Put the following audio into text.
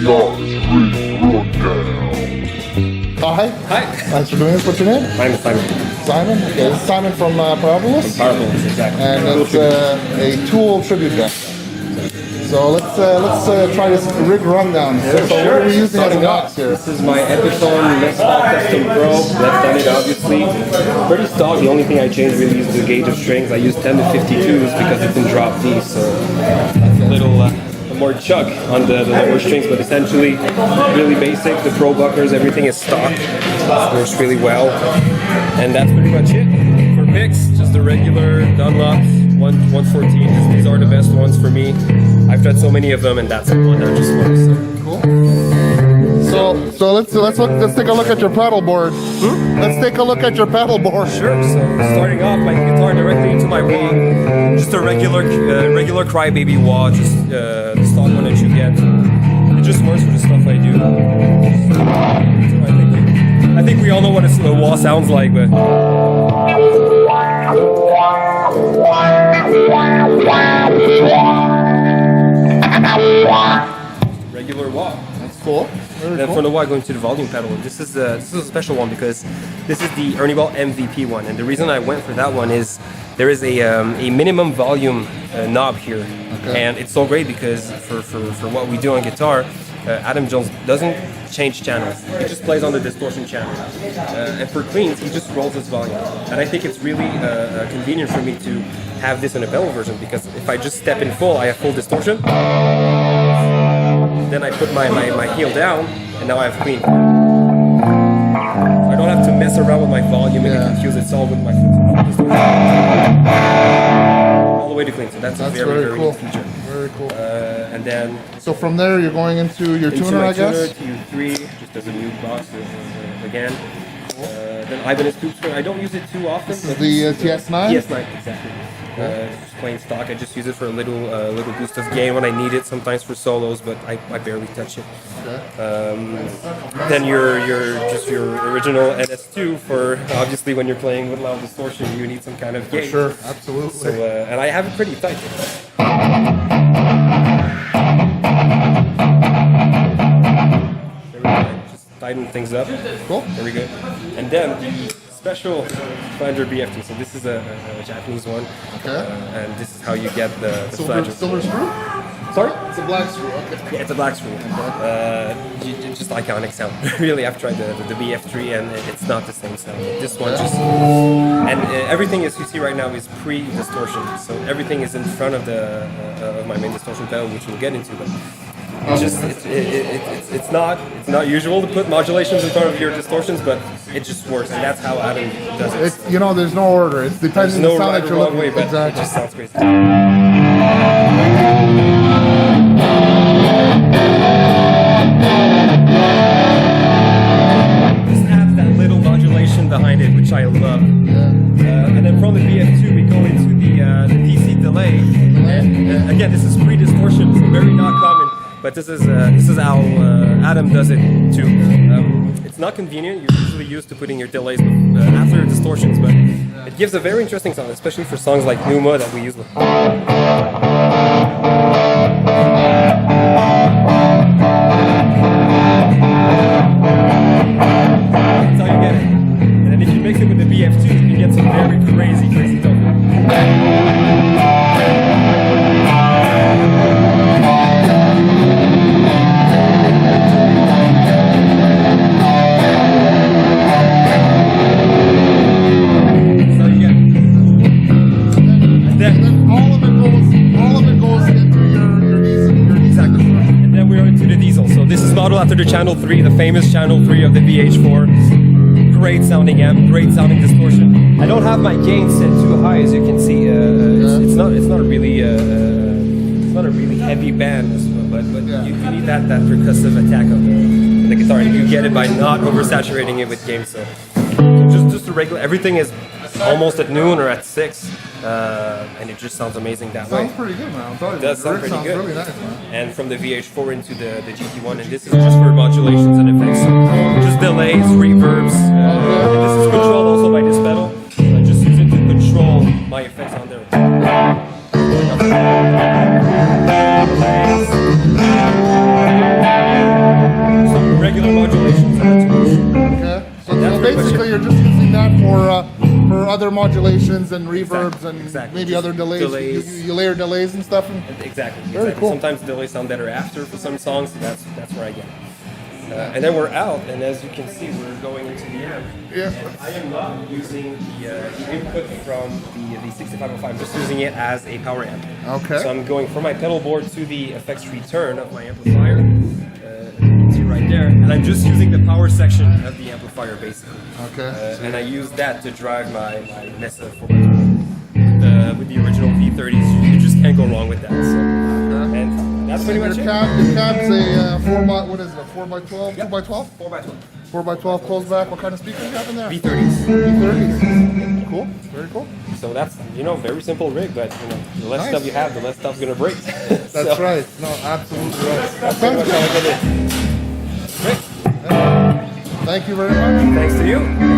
Hi. Hi. Thanks for doing this. What's your name? My name is Simon. Simon? Okay, this is Simon from Parabolus. Parabolus, exactly. And it's a tool tribute band. So let's try this rig rundown. So what are we using as a box here? This is my Epiphone Mesa Custom Pro. Let's done it obviously. Pretty stock. The only thing I changed really is the gauge of strings. I use 10 to 52s because it's in drop D, so that's a little more chug on the lower strings, but essentially really basic. The Pro buckers, everything is stock. It works really well. And that's pretty much it. For picks, just the regular Dunlop 114. These are the best ones for me. I've tried so many of them, and that's the one that just works. Cool. So let's take a look at your pedal board. Let's take a look at your pedal board. Sure. So starting off, my guitar directly into my wah. Just a regular CryBaby wah, just the stock one that you get. It just works for the stuff I do. I think we all know what a wah sounds like, but. Regular wah. That's cool. Then from the wah, going to the volume pedal. This is a special one because this is the Ernie MVP one, and the reason I went for that one is there is a minimum volume knob here, and it's so great because for what we do on guitar, Adam Jones doesn't change channels. He just plays on the distortion channel, and for cleans, he just rolls his volume. And I think it's really convenient for me to have this in a pedal version because if I just step in full, I have full distortion. Then I put my heel down, and now I have clean. I don't have to mess around with my volume and get confused. It's all with my full distortion. All the way to clean. So that's a very cool feature. Very cool. And then. So from there, you're going into your tuner, I guess. TU3, just as a new box again. Then Ibanez tube string. I don't use it too often. This is the TS9. TS9, exactly. Just plain stock. I just use it for a little boost of gain when I need it. Sometimes for solos, but I barely touch it. Then your original NS2 for obviously when you're playing with loud distortion, you need some kind of gain. Sure, absolutely. So and I have it pretty tight. Just tighten things up. Cool. Very good. And then the special flanger BFT. So this is a Japanese one. And this is how you get the flanger. Silver screw? Sorry? It's a black screw. Okay. Yeah, it's a black screw. Just iconic sound. Really, I've tried the BF3 and it's not the same sound. This one just and everything as you see right now is pre-distortion. So everything is in front of the of my main distortion pedal, which we'll get into. But it's not usual to put modulations in front of your distortions, but it just works, and that's how Adam does it. You know, there's no order. It depends on the sound that you're looking way, but exactly. it just sounds crazy. Just adds that little modulation behind it, which I love. And then from the BF2, we go into the DC delay, and again, this is pre-distortion, so very not common. But this is how Adam does it too. It's not convenient. You're usually used to putting your delays after distortions, but it gives a very interesting sound, especially for songs like Numa that we use. That's how you get it. And then if you mix it with the BF2, you can get some very crazy stuff. After the channel 3, the famous channel 3 of the VH4. Great sounding amp, great sounding distortion. I don't have my gain set too high, as you can see. It's not a really heavy band, but you need that percussive attack of the guitar, and you get it by not oversaturating it with gain. So just a regular. Everything is almost at noon or at 6. And it just sounds amazing that way. Sounds pretty good, man. It does sound pretty good. Really nice, man. And from the VH4 into the GT1, and this is just for modulations and effects. So just delays, reverbs. And this is controlled also by this pedal. I just use it to control my effects on there. other modulations and reverbs and exactly. maybe Just other delays. delays. You layer delays and stuff. And Exactly. Very exactly. cool. Sometimes delays sound better after for some songs, so that's where I get it. And then we're out, and as you can see, we're going into the amp. Yeah. And I am not using the input from the 6505. I'm just using it as a power amp. Okay. So I'm going from my pedal board to the effects return of my amplifier. You can see right there. And I'm just using the power section of the amplifier, basically. Okay. And I use that to drive my Mesa 4x12. With the original V30s, you just can't go wrong with that. So. And that's pretty much Your it. cab's a 4x, what is it, a 4x12? Yep. 2x12? 4x12. 4x12 closed back. What kind of speakers you have in there? V30s. V30s. Cool. Very cool. So that's, very simple rig, but the less Nice. stuff you have, the less stuff's gonna break. That's right. No, absolutely right. That sounds Pretty much how I good. did it. Great. Thank you very much. Thanks to you.